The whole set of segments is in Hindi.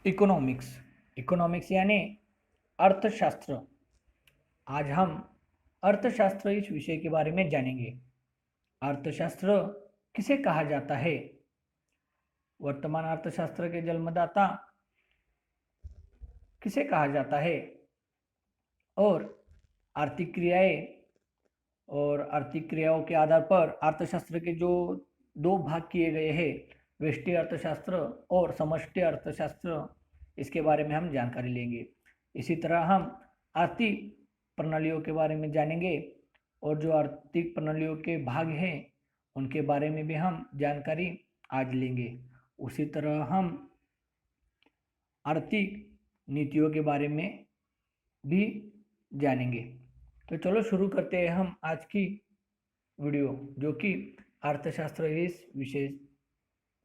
इकोनॉमिक्स इकोनॉमिक्स यानी अर्थशास्त्र। आज हम अर्थशास्त्र इस विषय के बारे में जानेंगे। अर्थशास्त्र किसे कहा जाता है? वर्तमान अर्थशास्त्र के जन्मदाता किसे कहा जाता है? और आर्थिक क्रियाएं और आर्थिक क्रियाओं के आधार पर अर्थशास्त्र के जो दो भाग किए गए हैं, व्यष्टि अर्थशास्त्र और समष्टि अर्थशास्त्र, इसके बारे में हम जानकारी लेंगे। इसी तरह हम आर्थिक प्रणालियों के बारे में जानेंगे और जो आर्थिक प्रणालियों के भाग हैं उनके बारे में भी हम जानकारी आज लेंगे। उसी तरह हम आर्थिक नीतियों के बारे में भी जानेंगे। तो चलो शुरू करते हैं हम आज की वीडियो, जो कि अर्थशास्त्र इस विषय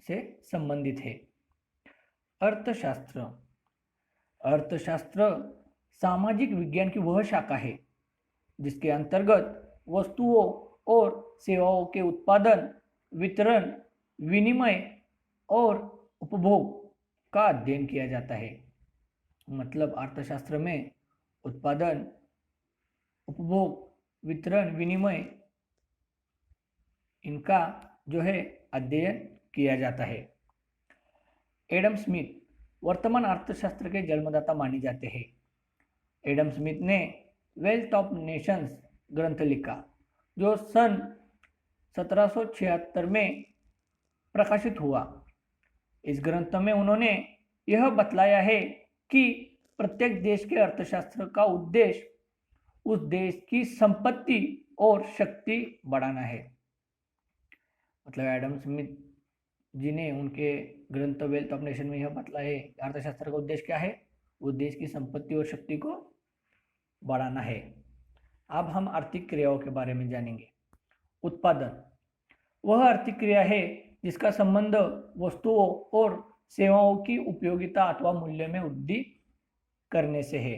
से संबंधित है। अर्थशास्त्र अर्थशास्त्र सामाजिक विज्ञान की वह शाखा है जिसके अंतर्गत वस्तुओं और सेवाओं के उत्पादन, वितरण, विनिमय और उपभोग का अध्ययन किया जाता है। मतलब अर्थशास्त्र में उत्पादन, उपभोग, वितरण, विनिमय, इनका जो है अध्ययन किया जाता है। एडम स्मिथ वर्तमान अर्थशास्त्र के जन्मदाता माने जाते हैं। एडम स्मिथ ने वेल्थ ऑफ नेशंस ग्रंथ लिखा, जो सन 1776 में प्रकाशित हुआ। इस ग्रंथ में उन्होंने यह बतलाया है कि प्रत्येक देश के अर्थशास्त्र का उद्देश्य उस देश की संपत्ति और शक्ति बढ़ाना है। मतलब एडम स्मिथ जी ने उनके ग्रंथ वेल्थ ऑफ नेशन में यह बतलाया है कि अर्थशास्त्र का उद्देश्य क्या है? उस देश की संपत्ति और शक्ति को बढ़ाना है। अब हम आर्थिक क्रियाओं के बारे में जानेंगे। उत्पादन वह आर्थिक क्रिया है जिसका संबंध वस्तुओं और सेवाओं की उपयोगिता अथवा मूल्य में वृद्धि करने से है।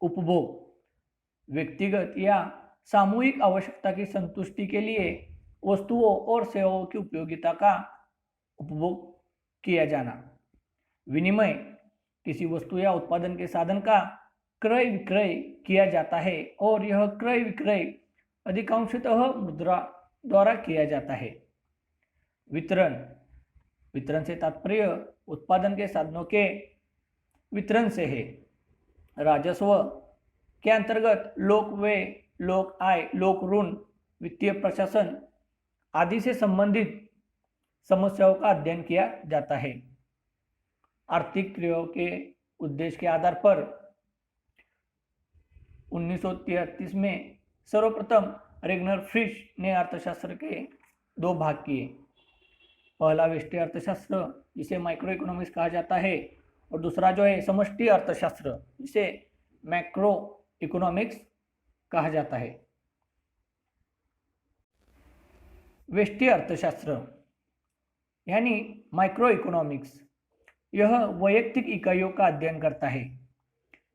उपभोग व्यक्तिगत या सामूहिक आवश्यकता की संतुष्टि के लिए वस्तुओं और सेवाओं की उपयोगिता का उपभोग किया जाना। विनिमय किसी वस्तु या उत्पादन के साधन का क्रय विक्रय किया जाता है और यह क्रय विक्रय अधिकांशतः मुद्रा द्वारा किया जाता है। वितरण से तात्पर्य उत्पादन के साधनों के वितरण से है। राजस्व के अंतर्गत लोक व्यय, लोक आय, लोक ऋण, वित्तीय प्रशासन आदि से संबंधित समस्याओं का अध्ययन किया जाता है। आर्थिक क्रियाओं के उद्देश्य के आधार पर 1933 में सर्वप्रथम रेगनर फ्रिश ने अर्थशास्त्र के दो भाग किए। पहला व्यष्टि अर्थशास्त्र, जिसे माइक्रो इकोनॉमिक्स कहा जाता है, और दूसरा जो है समष्टि अर्थशास्त्र, जिसे मैक्रो इकोनॉमिक्स कहा जाता है। व्यष्टि अर्थशास्त्र यानी माइक्रो इकोनॉमिक्स, यह वैयक्तिक इकाइयों का अध्ययन करता है,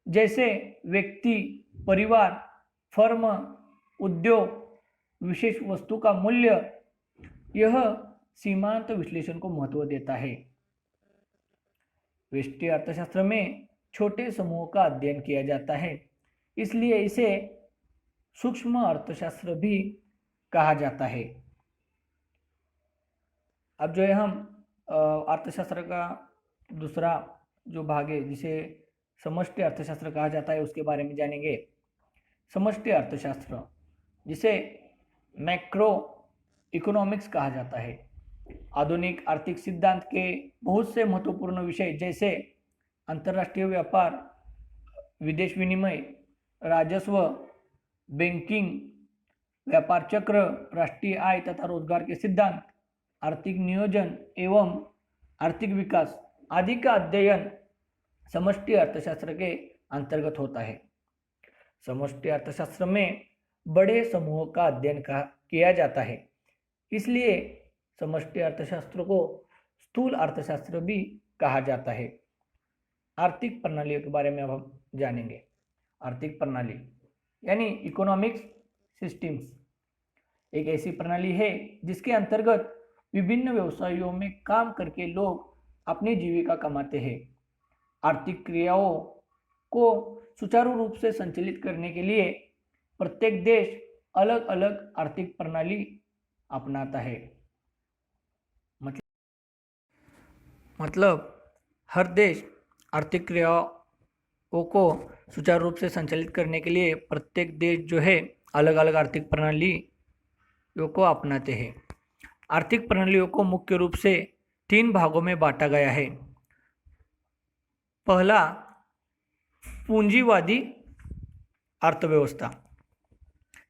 जैसे व्यक्ति, परिवार, फर्म, उद्योग, विशेष वस्तु का मूल्य। यह सीमांत विश्लेषण को महत्व देता है। व्यष्टि अर्थशास्त्र में छोटे समूहों का अध्ययन किया जाता है, इसलिए इसे सूक्ष्म अर्थशास्त्र भी कहा जाता है। अब जो है हम अर्थशास्त्र का दूसरा जो भाग है, जिसे समष्टि अर्थशास्त्र कहा जाता है, उसके बारे में जानेंगे। समष्टि अर्थशास्त्र, जिसे मैक्रो इकोनॉमिक्स कहा जाता है, आधुनिक आर्थिक सिद्धांत के बहुत से महत्वपूर्ण विषय जैसे अंतर्राष्ट्रीय व्यापार, विदेश विनिमय, राजस्व, बैंकिंग, व्यापार चक्र, राष्ट्रीय आय तथा रोजगार के सिद्धांत, आर्थिक नियोजन एवं आर्थिक विकास आदि का अध्ययन समष्टि अर्थशास्त्र के अंतर्गत होता है। समष्टि अर्थशास्त्र में बड़े समूहों का अध्ययन किया जाता है, इसलिए समष्टि अर्थशास्त्र को स्थूल अर्थशास्त्र भी कहा जाता है। आर्थिक प्रणालियों के बारे में अब हम जानेंगे। आर्थिक प्रणाली यानी इकोनॉमिक्स सिस्टम्स एक ऐसी प्रणाली है जिसके अंतर्गत विभिन्न व्यवसायों में काम करके लोग अपनी जीविका कमाते हैं। आर्थिक क्रियाओं को सुचारू रूप से संचालित करने के लिए प्रत्येक देश अलग अलग आर्थिक प्रणाली अपनाता है। मतलब हर देश आर्थिक क्रियाओं को सुचारू रूप से संचालित करने के लिए प्रत्येक देश जो है अलग अलग आर्थिक प्रणालियों को अपनाते हैं। आर्थिक प्रणालियों को मुख्य रूप से 3 भागों में बांटा गया है। पहला, पूंजीवादी अर्थव्यवस्था,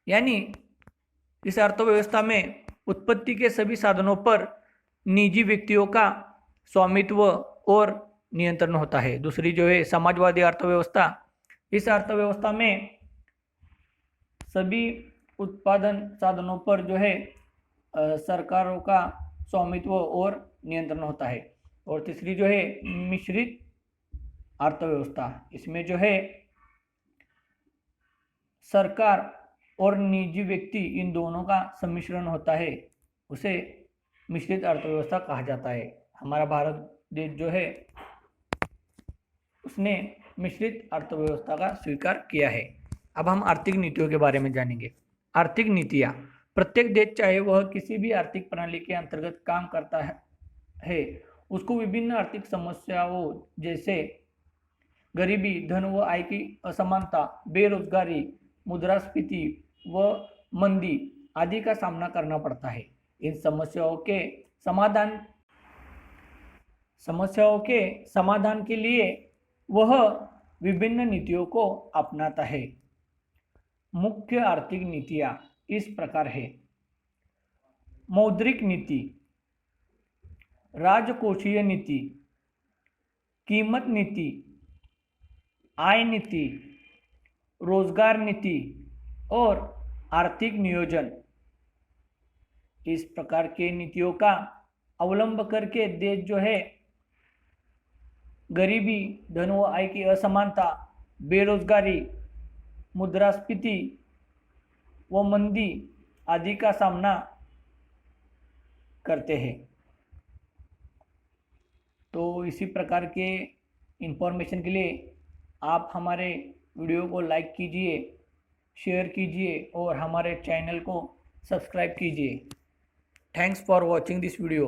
यानी इस अर्थव्यवस्था में उत्पत्ति के सभी साधनों पर निजी व्यक्तियों का स्वामित्व और नियंत्रण होता है। दूसरी जो है समाजवादी अर्थव्यवस्था, इस अर्थव्यवस्था में सभी उत्पादन साधनों पर जो है सरकारों का स्वामित्व और नियंत्रण होता है। और तीसरी जो है मिश्रित अर्थव्यवस्था, इसमें जो है सरकार और निजी व्यक्ति इन दोनों का सम्मिश्रण होता है, उसे मिश्रित अर्थव्यवस्था कहा जाता है। हमारा भारत देश जो है उसने मिश्रित अर्थव्यवस्था का स्वीकार किया है। अब हम आर्थिक नीतियों के बारे में जानेंगे। आर्थिक नीतियाँ, प्रत्येक देश चाहे वह किसी भी आर्थिक प्रणाली के अंतर्गत काम करता है उसको विभिन्न आर्थिक समस्याओं जैसे गरीबी, धन व आय की असमानता, बेरोजगारी, मुद्रास्फीति व मंदी आदि का सामना करना पड़ता है। इन समस्याओं के समाधान के लिए वह विभिन्न नीतियों को अपनाता है। मुख्य आर्थिक नीतियाँ इस प्रकार है। मौद्रिक नीति, राजकोषीय नीति, कीमत नीति, आय नीति, रोजगार नीति और आर्थिक नियोजन। इस प्रकार के नीतियों का अवलंब करके देश जो है गरीबी, धन व आय की असमानता, बेरोजगारी, मुद्रास्फीति व मंदी आदि का सामना करते हैं। तो इसी प्रकार के इंफॉर्मेशन के लिए आप हमारे वीडियो को लाइक कीजिए, शेयर कीजिए और हमारे चैनल को सब्सक्राइब कीजिए। Thanks for watching this video.